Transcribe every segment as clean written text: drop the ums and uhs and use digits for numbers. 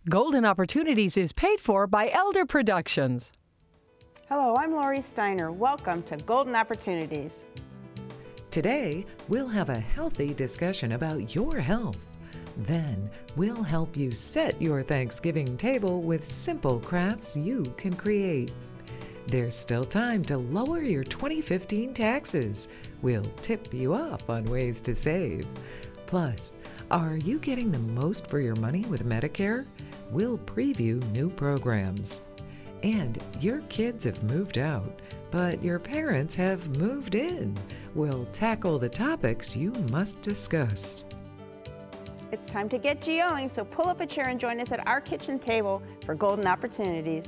Golden Opportunities is paid for by Elder Productions. Hello, I'm Lori Steiner. Welcome to Golden Opportunities. Today, we'll have a healthy discussion about your health. Then, we'll help you set your Thanksgiving table with simple crafts you can create. There's still time to lower your 2015 taxes. We'll tip you off on ways to save. Plus, are you getting the most for your money with Medicare? We'll preview new programs. And your kids have moved out, but your parents have moved in. We'll tackle the topics you must discuss. It's time to get GOing, so pull up a chair and join us at our kitchen table for Golden Opportunities.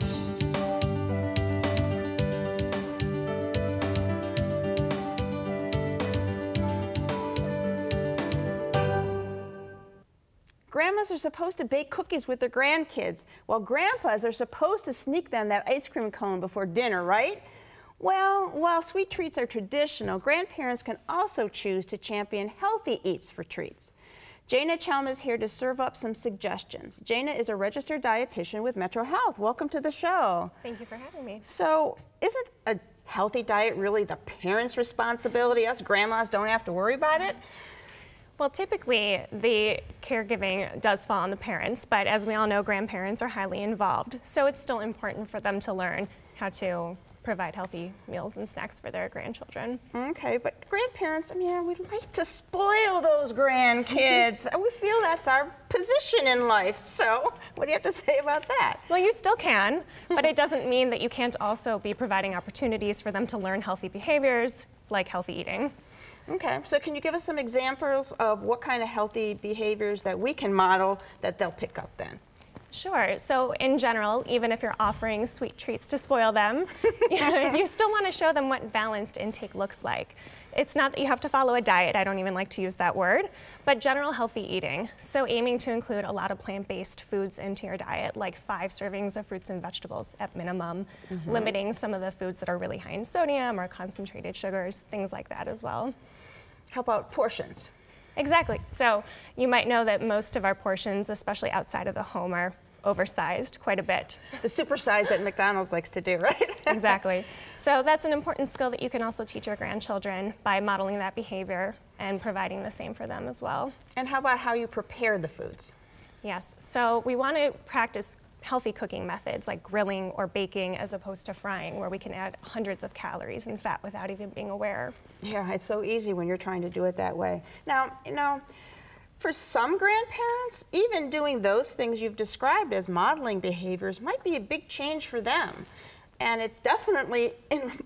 Grandmas are supposed to bake cookies with their grandkids, while grandpas are supposed to sneak them that ice cream cone before dinner, right? Well, while sweet treats are traditional, grandparents can also choose to champion healthy eats for treats. Jana Chelm is here to serve up some suggestions. Jana is a registered dietitian with Metro Health. Welcome to the show. Thank you for having me. So, isn't a healthy diet really the parents' responsibility? Us grandmas don't have to worry about it? Well, typically, the caregiving does fall on the parents, but as we all know, grandparents are highly involved. So it's still important for them to learn how to provide healthy meals and snacks for their grandchildren. Okay, but grandparents, we like to spoil those grandkids. We feel that's our position in life. So what do you have to say about that? Well, you still can, but it doesn't mean that you can't also be providing opportunities for them to learn healthy behaviors like healthy eating. Okay, so can you give us some examples of what kind of healthy behaviors that we can model that they'll pick up then? Sure. So in general, even if you're offering sweet treats to spoil them, you still want to show them what balanced intake looks like. It's not that you have to follow a diet, I don't even like to use that word, but general healthy eating. So aiming to include a lot of plant-based foods into your diet, like 5 servings of fruits and vegetables at minimum, limiting some of the foods that are really high in sodium or concentrated sugars, things like that as well. How about portions? Exactly. So you might know that most of our portions, especially outside of the home, are oversized quite a bit. The supersize that McDonald's likes to do, right? Exactly. So that's an important skill that you can also teach your grandchildren by modeling that behavior and providing the same for them as well. And how about how you prepare the foods? Yes. So we want to practice healthy cooking methods like grilling or baking as opposed to frying, where we can add hundreds of calories and fat without even being aware. Yeah, it's so easy when you're trying to do it that way. Now, for some grandparents, even doing those things you've described as modeling behaviors might be a big change for them. And it's definitely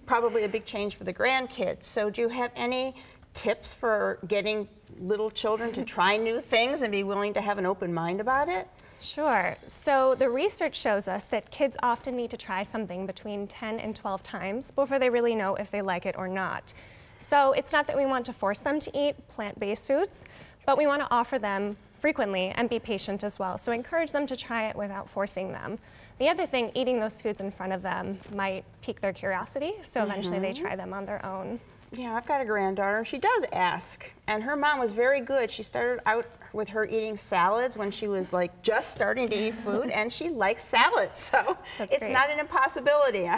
probably a big change for the grandkids. So do you have any tips for getting little children to try new things and be willing to have an open mind about it? Sure. So the research shows us that kids often need to try something between 10 and 12 times before they really know if they like it or not. So it's not that we want to force them to eat plant-based foods, but we want to offer them frequently and be patient as well. So encourage them to try it without forcing them. The other thing, eating those foods in front of them might pique their curiosity, so eventually they try them on their own. Yeah, I've got a granddaughter, and she does ask, and her mom was very good. She started out with her eating salads when she was like just starting to eat food, and she likes salads, so it's not an impossibility.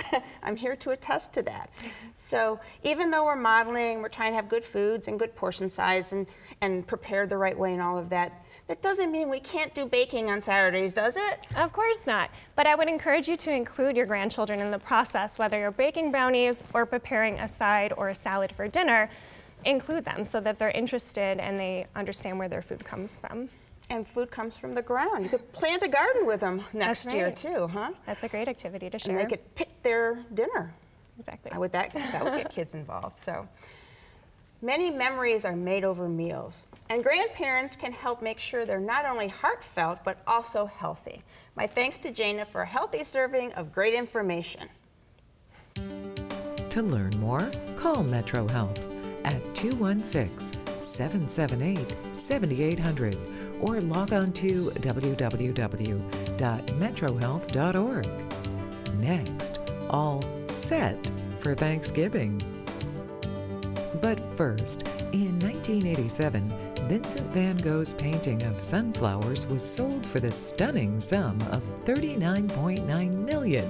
I'm here to attest to that. So even though we're modeling, we're trying to have good foods and good portion size and prepared the right way and all of that, that doesn't mean we can't do baking on Saturdays, does it? Of course not. But I would encourage you to include your grandchildren in the process, whether you're baking brownies or preparing a side or a salad for dinner. Include them so that they're interested and they understand where their food comes from. And food comes from the ground. You could plant a garden with them next year too, huh? That's a great activity to share. And they could pick their dinner. Exactly. That would get kids involved. So many memories are made over meals. And grandparents can help make sure they're not only heartfelt, but also healthy. My thanks to Jana for a healthy serving of great information. To learn more, call Metro Health at 216-778-7800 or log on to www.metrohealth.org. Next, all set for Thanksgiving. But first, in 1987, Vincent van Gogh's painting of sunflowers was sold for the stunning sum of $39.9 million.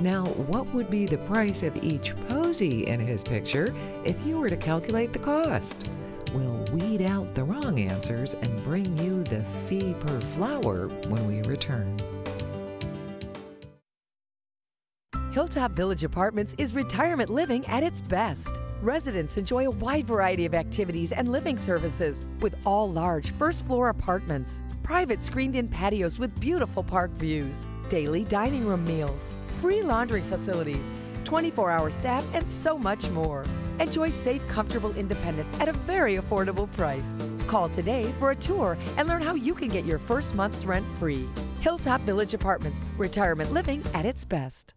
Now, what would be the price of each posy in his picture if you were to calculate the cost? We'll weed out the wrong answers and bring you the fee per flower when we return. Hilltop Village Apartments is retirement living at its best. Residents enjoy a wide variety of activities and living services with all large first-floor apartments, private screened-in patios with beautiful park views, daily dining room meals, free laundry facilities, 24-hour staff, and so much more. Enjoy safe, comfortable independence at a very affordable price. Call today for a tour and learn how you can get your first month's rent free. Hilltop Village Apartments, retirement living at its best.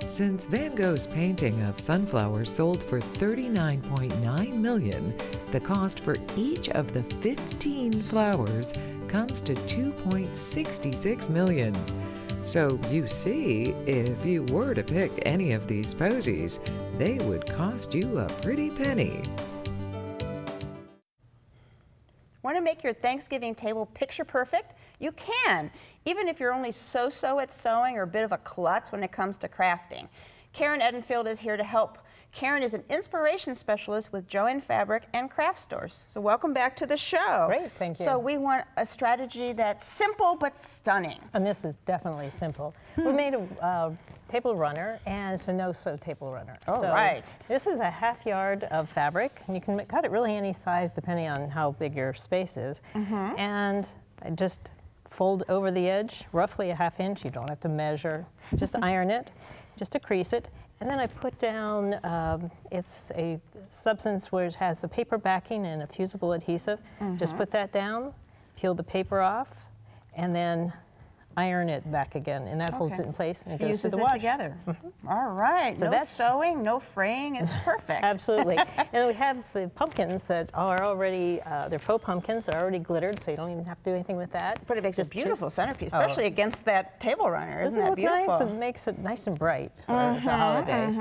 Since Van Gogh's painting of sunflowers sold for $39.9 million, the cost for each of the 15 flowers comes to $2.66 million. So you see, if you were to pick any of these posies, they would cost you a pretty penny. Want to make your Thanksgiving table picture perfect? You can, even if you're only so-so at sewing or a bit of a klutz when it comes to crafting. Karen Edenfield is here to help. Karen is an inspiration specialist with Joann Fabric and Craft Stores. So welcome back to the show. Great, thank you. So we want a strategy that's simple but stunning. And this is definitely simple. We made a table runner, and it's a no-sew table runner. Oh, so right. This is a ½ yard of fabric, and you can cut it really any size depending on how big your space is. And I just fold over the edge, roughly a ½ inch. You don't have to measure. Just iron it, just to crease it. And then I put down, it's a substance where it has a paper backing and a fusible adhesive. Just put that down, peel the paper off, and then iron it back again, and that holds it in place and it goes to the wash. Fuses it together. All right, so no that's sewing, no fraying, it's perfect. Absolutely. And we have the pumpkins that are already, they're faux pumpkins, they're already glittered, so you don't even have to do anything with that. But it makes a beautiful centerpiece, especially against that table runner. Isn't that beautiful? Nice? It makes it nice and bright for the holiday.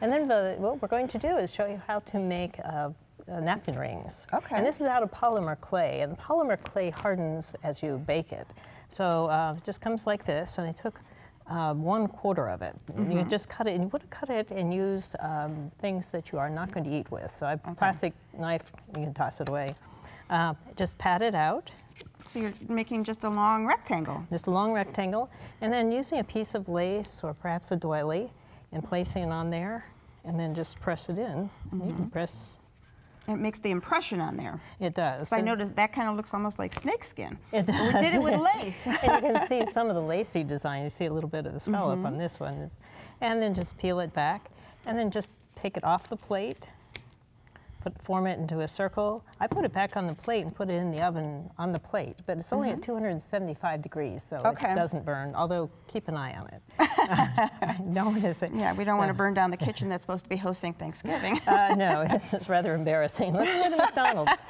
And then what we're going to do is show you how to make napkin rings. Okay. And this is out of polymer clay, and polymer clay hardens as you bake it. So it just comes like this, and I took 1/4 of it. And you just cut it, and you want to cut it and use things that you are not going to eat with. So I plastic knife, you can toss it away. Just pat it out. So you're making just a long rectangle. Just a long rectangle, and then using a piece of lace or perhaps a doily and placing it on there, and then just press it in. You can press. It makes the impression on there. It does. So I noticed that kind of looks almost like snakeskin. It does. We did it with lace. And you can see some of the lacy design. You see a little bit of the scallop on this one. And then just peel it back, and then just take it off the plate, form it into a circle. I put it back on the plate and put it in the oven on the plate, but it's only at 275 degrees, so it doesn't burn, although keep an eye on it. No one is. Yeah, we don't want to burn down the kitchen that's supposed to be hosting Thanksgiving. No, it's rather embarrassing. Let's go to McDonald's.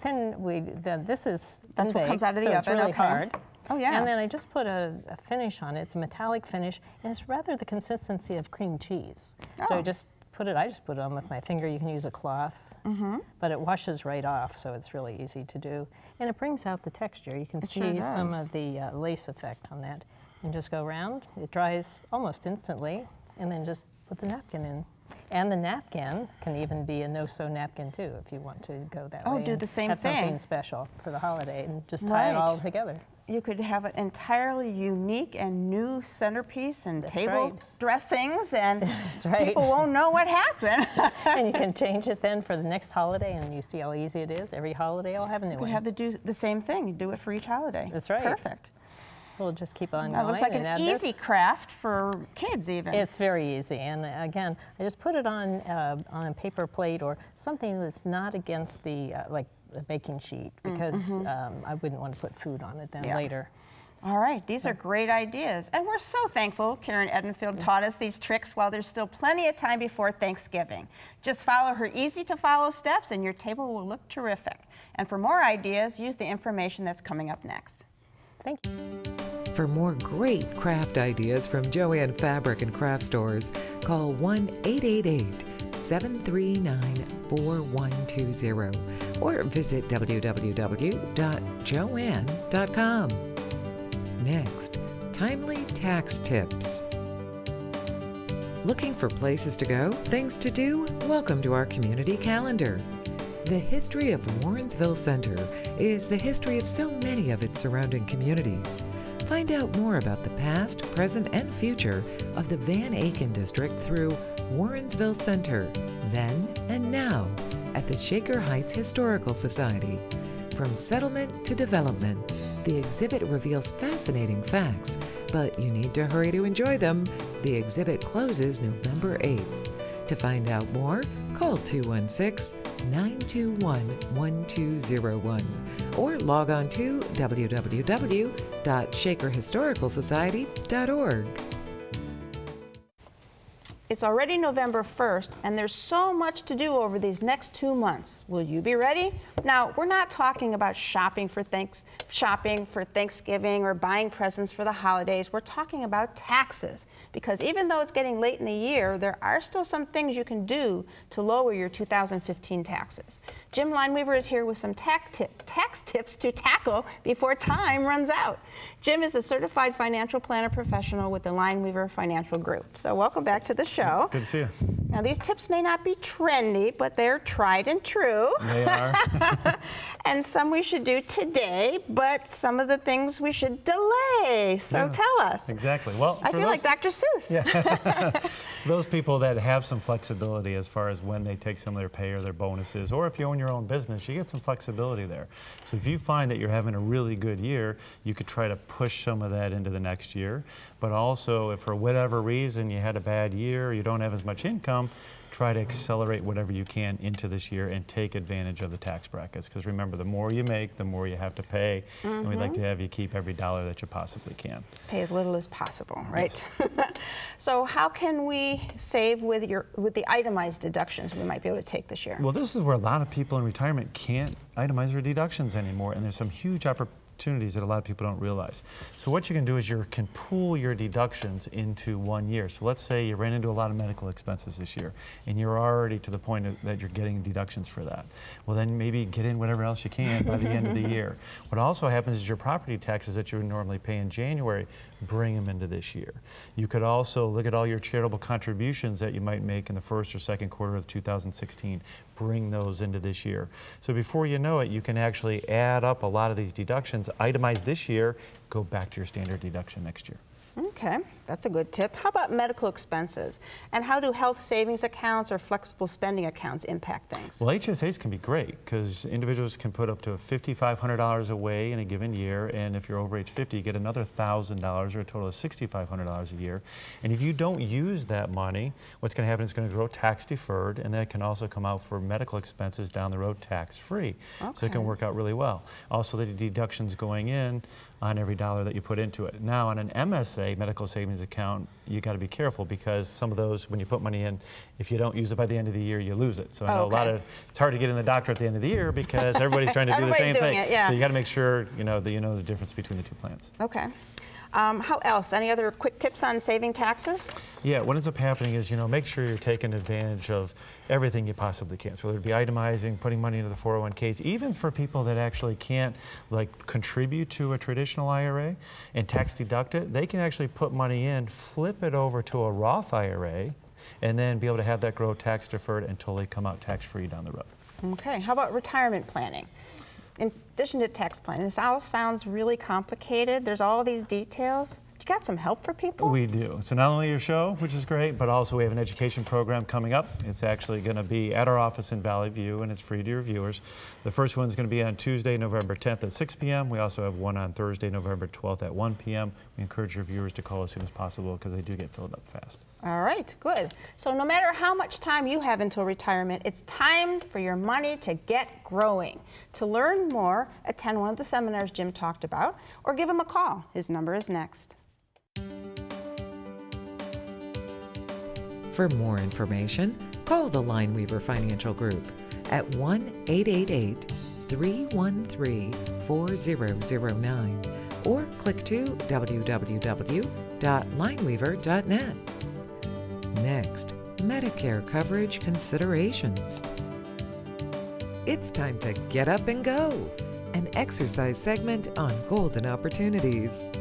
Then this is That's what comes out of the so oven. It's really hard. Oh, yeah. And then I just put a finish on it. It's a metallic finish, and it's rather the consistency of cream cheese. So I just put it on with my finger. You can use a cloth, but it washes right off, so it's really easy to do. And it brings out the texture. You can see some of the lace effect on that. And just go around. It dries almost instantly, and then just put the napkin in. And the napkin can even be a no-sew napkin, too, if you want to go that way. Oh, do the same have thing. Have something special for the holiday, and just tie it all together. You could have an entirely unique and new centerpiece and table dressings, and people won't know what happened. And you can change it then for the next holiday, and you see how easy it is. Every holiday I'll have a new one. You could have to do the same thing. You do it for each holiday. That's right. Perfect. We'll just keep on That going. looks like an easy craft for kids even. It's very easy, and again, I just put it on a paper plate or something that's not against the like the baking sheet, because I wouldn't want to put food on it then later. All right, these are great ideas. And we're so thankful Karen Edenfield taught us these tricks while there's still plenty of time before Thanksgiving. Just follow her easy-to-follow steps and your table will look terrific. And for more ideas, use the information that's coming up next. Thank you. For more great craft ideas from Joann Fabric and Craft Stores, call 1-888 739-4120 or visit www.joanne.com. Next, timely tax tips. Looking for places to go, things to do? Welcome to our community calendar. The history of Warrensville Center is the history of so many of its surrounding communities. Find out more about the past, present, and future of the Van Aken District through Warrensville Center, then and now, at the Shaker Heights Historical Society. From settlement to development, the exhibit reveals fascinating facts, but you need to hurry to enjoy them. The exhibit closes November 8th. To find out more, call 216-921-1201 or log on to www.shakerhistoricalsociety.org. It's already November 1st, and there's so much to do over these next 2 months. Will you be ready? Now, we're not talking about shopping for Thanksgiving or buying presents for the holidays. We're talking about taxes, because even though it's getting late in the year, there are still some things you can do to lower your 2015 taxes. Jim Lineweaver is here with some tax tips to tackle before time runs out. Jim is a certified financial planner professional with the Lineweaver Financial Group. So welcome back to the show. Good to see you. Now, these tips may not be trendy, but they're tried and true. They are. And some we should do today, but some of the things we should delay. So Yeah, tell us. Exactly. Well, I feel like Dr. Seuss. Yeah. Those people that have some flexibility as far as when they take some of their pay or their bonuses, or if you own your own business, you get some flexibility there. So if you find that you're having a really good year, you could try to push some of that into the next year. But also, if for whatever reason you had a bad year, you don't have as much income, try to accelerate whatever you can into this year and take advantage of the tax brackets. Because remember, the more you make, the more you have to pay. And we'd like to have you keep every dollar that you possibly can. Pay as little as possible, right? Yes. So how can we save with the itemized deductions we might be able to take this year? Well, this is where a lot of people in retirement can't itemize their deductions anymore, and there's some huge opportunities that a lot of people don't realize. So what you can do is you can pool your deductions into 1 year. So let's say you ran into a lot of medical expenses this year, and you're already to the point that you're getting deductions for that. Well, then maybe get in whatever else you can by the end of the year. What also happens is your property taxes that you would normally pay in January, bring them into this year. You could also look at all your charitable contributions that you might make in the first or second quarter of 2016. Bring those into this year. So before you know it, you can actually add up a lot of these deductions, itemize this year, go back to your standard deduction next year. Okay, that's a good tip. How about medical expenses? And how do health savings accounts or flexible spending accounts impact things? Well, HSAs can be great because individuals can put up to $5,500 away in a given year, and if you're over age 50, you get another $1,000 or a total of $6,500 a year. And if you don't use that money, what's going to happen is it's going to grow tax deferred, and that can also come out for medical expenses down the road tax free. Okay. So it can work out really well. Also, the deductions going in on every dollar that you put into it. Now, on an MSA, medical savings account, you got to be careful because some of those, when you put money in, if you don't use it by the end of the year, you lose it. So I know it's hard to get in the doctor at the end of the year because everybody's trying to do the same thing. Yeah. So you got to make sure that you know the difference between the two plans. Okay. How else? Any other quick tips on saving taxes? Yeah, what ends up happening is, make sure you're taking advantage of everything you possibly can. So whether it be itemizing, putting money into the 401ks, even for people that actually can't contribute to a traditional IRA and tax deduct it, they can actually put money in, flip it over to a Roth IRA, and then be able to have that grow tax deferred until they come out tax free down the road. Okay, how about retirement planning? In addition to tax planning, this all sounds really complicated. There's all these details. You got some help for people? We do. So not only your show, which is great, but also we have an education program coming up. It's actually going to be at our office in Valley View, and it's free to your viewers. The first one's going to be on Tuesday, November 10th at 6 p.m. We also have one on Thursday, November 12th at 1 p.m. We encourage your viewers to call as soon as possible because they do get filled up fast. All right, good. So no matter how much time you have until retirement, it's time for your money to get growing. To learn more, attend one of the seminars Jim talked about, or give him a call. His number is next. For more information, call the Lineweaver Financial Group at 1-888-313-4009 or click to www.lineweaver.net. Next, Medicare coverage considerations. It's time to get up and go, an exercise segment on golden opportunities.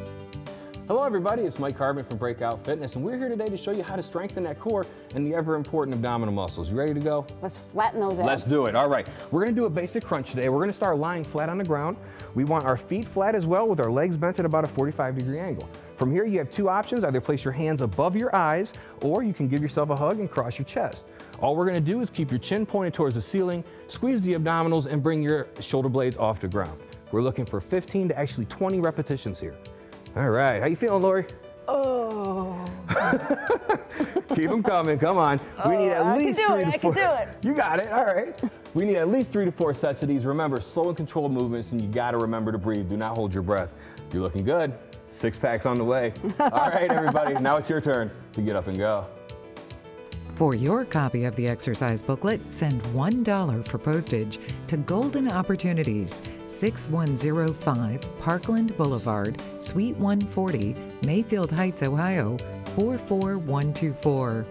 Hello everybody, it's Mike Carbon from Breakout Fitness, and we're here today to show you how to strengthen that core and the ever important abdominal muscles. You ready to go? Let's flatten those abs. Let's do it. All right, we're gonna do a basic crunch today. We're gonna start lying flat on the ground. We want our feet flat as well with our legs bent at about a 45-degree angle. From here you have two options, either place your hands above your eyes or you can give yourself a hug and cross your chest. All we're gonna do is keep your chin pointed towards the ceiling, squeeze the abdominals and bring your shoulder blades off the ground. We're looking for 15 to actually 20 repetitions here. All right, how you feeling, Lori? Oh. Keep them coming, come on. We need at least 3 to 4. I can do it. You got it, all right. We need at least 3 to 4 sets of these. Remember, slow and controlled movements, and you gotta remember to breathe. Do not hold your breath. You're looking good. 6-packs on the way. All right, everybody, now it's your turn to get up and go. For your copy of the exercise booklet, send $1 for postage to Golden Opportunities, 6105 Parkland Boulevard, Suite 140, Mayfield Heights, Ohio, 44124.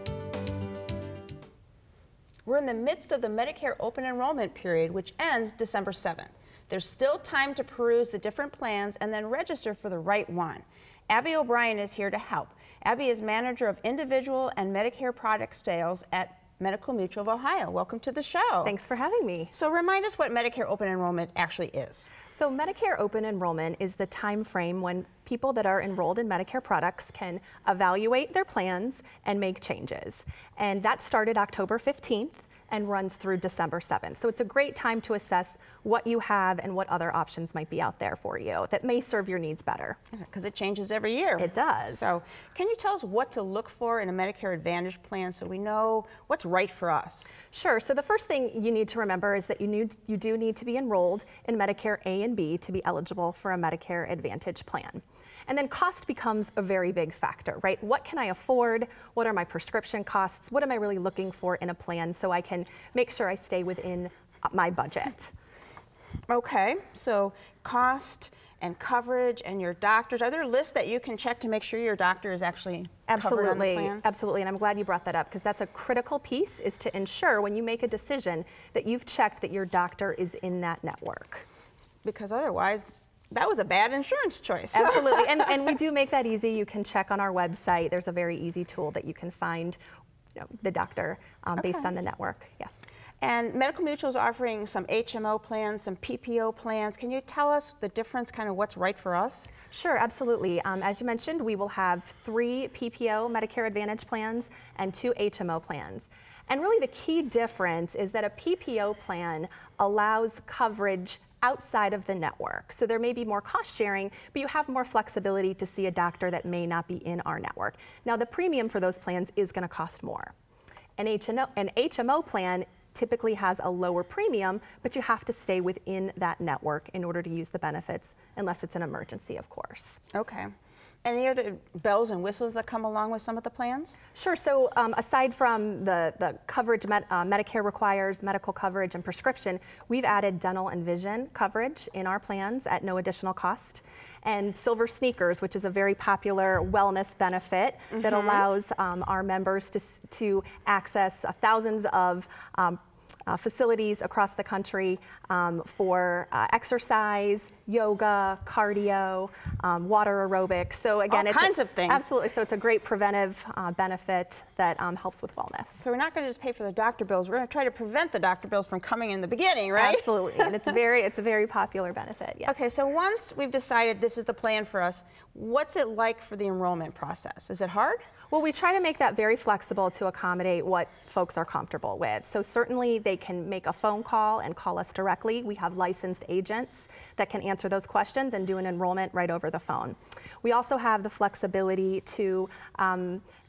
We're in the midst of the Medicare open enrollment period, which ends December 7th. There's still time to peruse the different plans and then register for the right one. Abby O'Brien is here to help. Abby is manager of individual and Medicare product sales at Medical Mutual of Ohio. Welcome to the show. Thanks for having me. So remind us what Medicare open enrollment actually is. So Medicare open enrollment is the time frame when people that are enrolled in Medicare products can evaluate their plans and make changes. And that started October 15th and runs through December 7th. So it's a great time to assess what you have and what other options might be out there for you that may serve your needs better. Because it changes every year. It does. So can you tell us what to look for in a Medicare Advantage plan so we know what's right for us? Sure. So the first thing you need to remember is that you do need to be enrolled in Medicare A and B to be eligible for a Medicare Advantage plan. And then cost becomes a very big factor, right? What can I afford? What are my prescription costs? What am I really looking for in a plan so I can make sure I stay within my budget? Okay, so cost and coverage and your doctors. Are there lists that you can check to make sure your doctor is actually covered on the plan? Absolutely, and I'm glad you brought that up because that's a critical piece, is to ensure when you make a decision that you've checked that your doctor is in that network. Because otherwise, that was a bad insurance choice. Absolutely, and we do make that easy. You can check on our website. There's a very easy tool that you can find the doctor based on the network, yes. And Medical Mutual is offering some HMO plans, some PPO plans. Can you tell us the difference, kind of what's right for us? Sure, absolutely. As you mentioned, we will have 3 PPO Medicare Advantage plans and 2 HMO plans. And really the key difference is that a PPO plan allows coverage outside of the network. So there may be more cost sharing, but you have more flexibility to see a doctor that may not be in our network. Now the premium for those plans is going to cost more. An HMO plan typically has a lower premium, but you have to stay within that network in order to use the benefits, unless it's an emergency, of course. Okay. Any other bells and whistles that come along with some of the plans? Sure. So aside from the coverage Medicare requires, medical coverage and prescription, we've added dental and vision coverage in our plans at no additional cost. And silver sneakers, which is a very popular wellness benefit that allows our members to access thousands of facilities across the country for exercise, yoga, cardio, water aerobics. So again, all kinds of things. Absolutely. So it's a great preventive benefit that helps with wellness. So we're not going to just pay for the doctor bills. We're going to try to prevent the doctor bills from coming in the beginning, right? Absolutely. And it's a very popular benefit. Yes. Okay. So once we've decided this is the plan for us, what's it like for the enrollment process? Is it hard? Well, we try to make that very flexible to accommodate what folks are comfortable with. So certainly they can make a phone call and call us directly. We have licensed agents that can answer those questions and do an enrollment right over the phone. We also have the flexibility to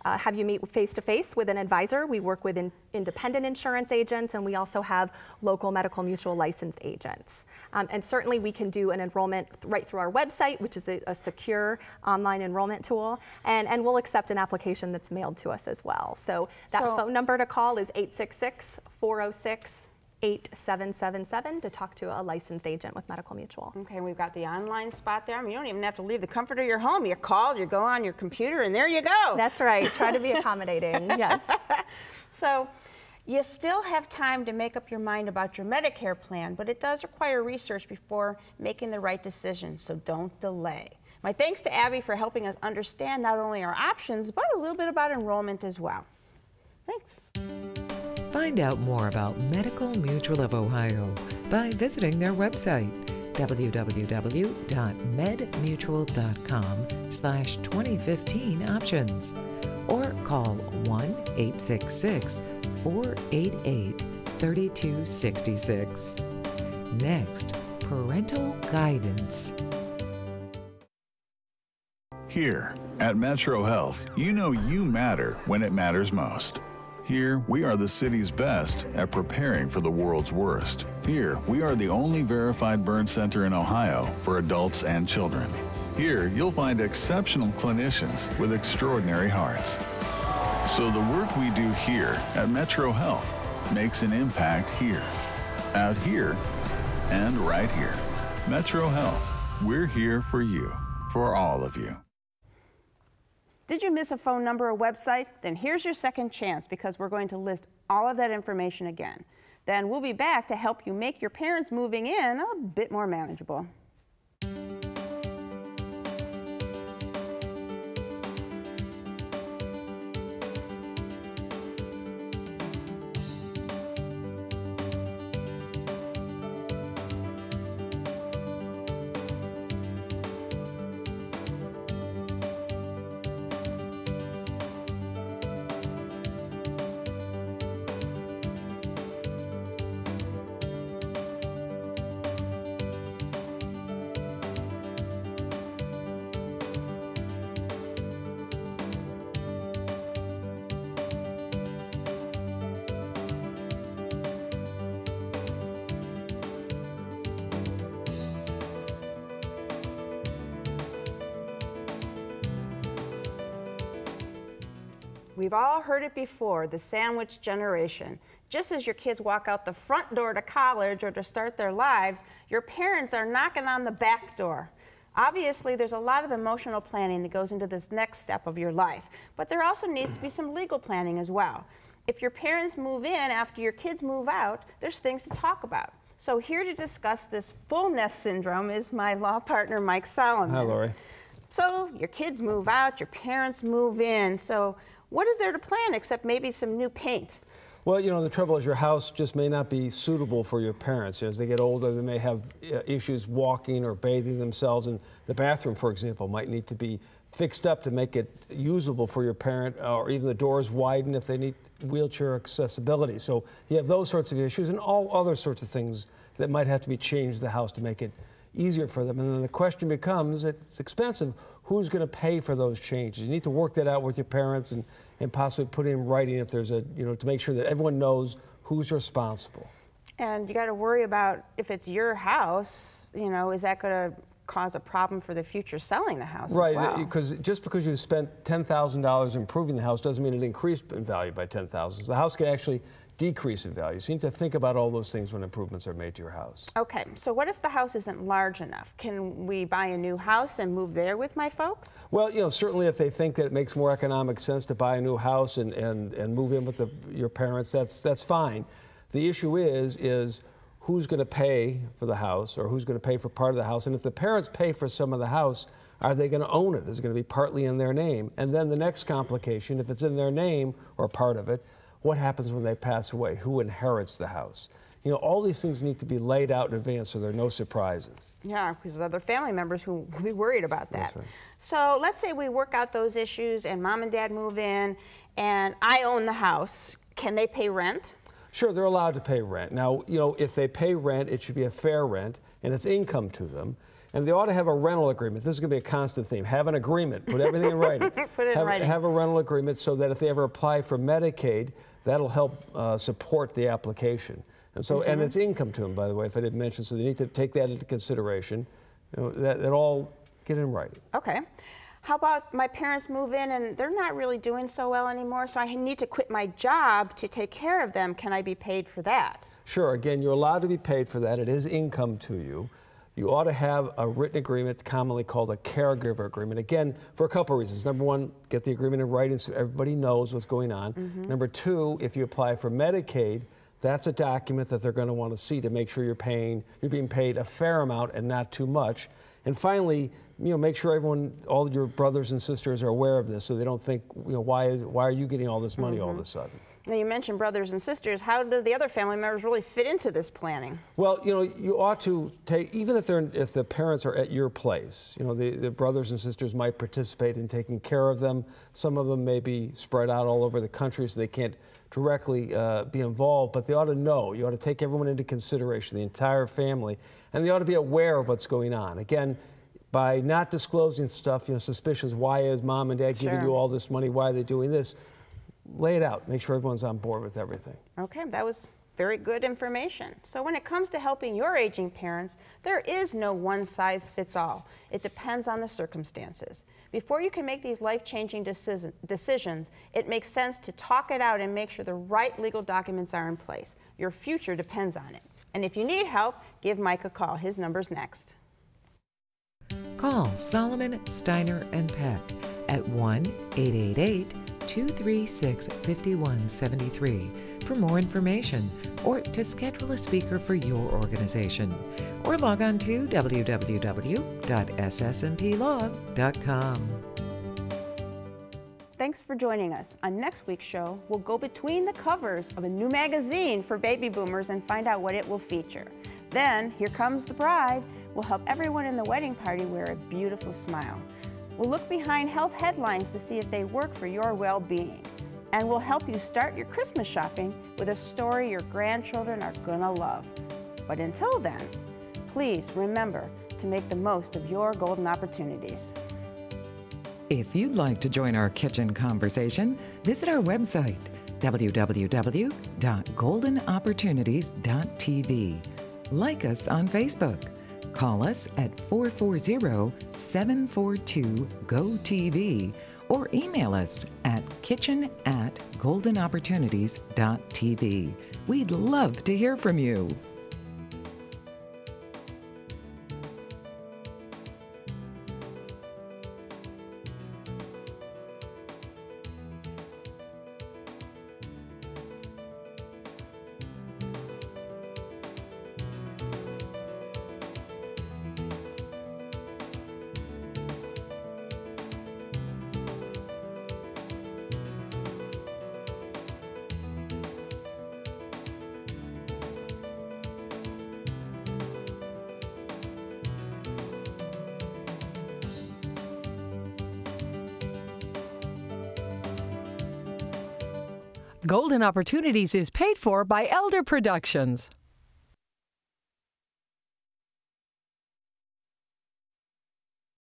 have you meet face-to-face with an advisor. We work with independent insurance agents, and we also have local Medical Mutual licensed agents. And certainly we can do an enrollment right through our website, which is a secure online enrollment tool, and we'll accept an application that's mailed to us as well. So that phone number to call is 866-406-8777 to talk to a licensed agent with Medical Mutual. Okay, we've got the online spot there. I mean, you don't even have to leave the comfort of your home. You call, you go on your computer, and there you go. That's right. Try to be accommodating, yes. So you still have time to make up your mind about your Medicare plan, but it does require research before making the right decision, so don't delay. My thanks to Abby for helping us understand not only our options, but a little bit about enrollment as well. Thanks. Find out more about Medical Mutual of Ohio by visiting their website, www.medmutual.com/2015 options, or call 1-866-488-3266. Next, parental guidance. Here at Metro Health, you know you matter when it matters most. Here, we are the city's best at preparing for the world's worst. Here, we are the only verified burn center in Ohio for adults and children. Here, you'll find exceptional clinicians with extraordinary hearts. So the work we do here at Metro Health makes an impact here, out here, and right here. Metro Health, we're here for you, for all of you. Did you miss a phone number or website? Then here's your second chance, because we're going to list all of that information again. Then we'll be back to help you make your parents moving in a bit more manageable. We've all heard it before, the sandwich generation. Just as your kids walk out the front door to college or to start their lives, your parents are knocking on the back door. Obviously, there's a lot of emotional planning that goes into this next step of your life, but there also needs to be some legal planning as well. If your parents move in after your kids move out, there's things to talk about. So here to discuss this full nest syndrome is my law partner, Mike Solomon. Hi, Lori. So your kids move out, your parents move in. So what is there to plan except maybe some new paint? Well, you know, the trouble is your house just may not be suitable for your parents. As they get older, they may have issues walking or bathing themselves, and the bathroom, for example, might need to be fixed up to make it usable for your parent, or even the doors widen if they need wheelchair accessibility. So you have those sorts of issues and all other sorts of things that might have to be changed in the house to make it easier for them. And then the question becomes, it's expensive, who's going to pay for those changes? You need to work that out with your parents and possibly put in writing if there's a, you know, to make sure that everyone knows who's responsible. And you got to worry about if it's your house, you know, is that going to cause a problem for the future selling the house? Right, as well? Because just because you spent $10,000 improving the house doesn't mean it increased in value by $10,000. So the house can actually decrease in value. So you need to think about all those things when improvements are made to your house. Okay, so what if the house isn't large enough? Can we buy a new house and move there with my folks? Well, you know, certainly if they think that it makes more economic sense to buy a new house and move in with your parents, that's fine. The issue is who's going to pay for the house, or who's going to pay for part of the house? And if the parents pay for some of the house, are they going to own it? Is it going to be partly in their name? And then the next complication, if it's in their name or part of it, what happens when they pass away? Who inherits the house? You know, all these things need to be laid out in advance so there are no surprises. Yeah, because there's other family members who will be worried about that. That's right. So let's say we work out those issues and mom and dad move in and I own the house. Can they pay rent? Sure, they're allowed to pay rent. Now, you know, if they pay rent, it should be a fair rent and it's income to them. And they ought to have a rental agreement. This is going to be a constant theme. Have an agreement. Put everything in writing. Put it in writing. Have a rental agreement so that if they ever apply for Medicaid, that'll help support the application. And so, and it's income to them, by the way, if I didn't mention. So they need to take that into consideration. You know, that all get in writing. Okay. How about my parents move in and they're not really doing so well anymore, so I need to quit my job to take care of them. Can I be paid for that? Sure. Again, you're allowed to be paid for that. It is income to you. you ought to have a written agreement, commonly called a caregiver agreement. Again, for a couple of reasons. Number one, get the agreement in writing so everybody knows what's going on. Number two, if you apply for Medicaid, that's a document that they're going to want to see to make sure you're being paid a fair amount and not too much. And finally, make sure everyone, all your brothers and sisters are aware of this so they don't think, why are you getting all this money all of a sudden? Now, you mentioned brothers and sisters. How do the other family members really fit into this planning? Well, you ought to take, even if the parents are at your place, the brothers and sisters might participate in taking care of them. Some of them may be spread out all over the country, so they can't directly be involved, but they ought to know. You ought to take everyone into consideration, the entire family, and they ought to be aware of what's going on. Again, by not disclosing stuff, suspicions, why is mom and dad giving you all this money? Why are they doing this? Lay it out. Make sure everyone's on board with everything. Okay, that was very good information. So when it comes to helping your aging parents, there is no one size fits all. It depends on the circumstances. Before you can make these life-changing decisions, it makes sense to talk it out and make sure the right legal documents are in place. Your future depends on it. And if you need help, give Mike a call. His number's next. Call Solomon, Steiner, and Peck at 1-888-236-5173 for more information or to schedule a speaker for your organization. Or log on to www.ssmplaw.com. Thanks for joining us. On next week's show, we'll go between the covers of a new magazine for baby boomers and find out what it will feature. Then, Here Comes the Bride will help everyone in the wedding party wear a beautiful smile. We'll look behind health headlines to see if they work for your well-being. And we'll help you start your Christmas shopping with a story your grandchildren are gonna love. But until then, please remember to make the most of your golden opportunities. If you'd like to join our kitchen conversation, visit our website, www.goldenopportunities.tv. Like us on Facebook. Call us at 440-742-GO-TV or email us at kitchen@goldenopportunities.tv. We'd love to hear from you. Golden Opportunities is paid for by Elder Productions.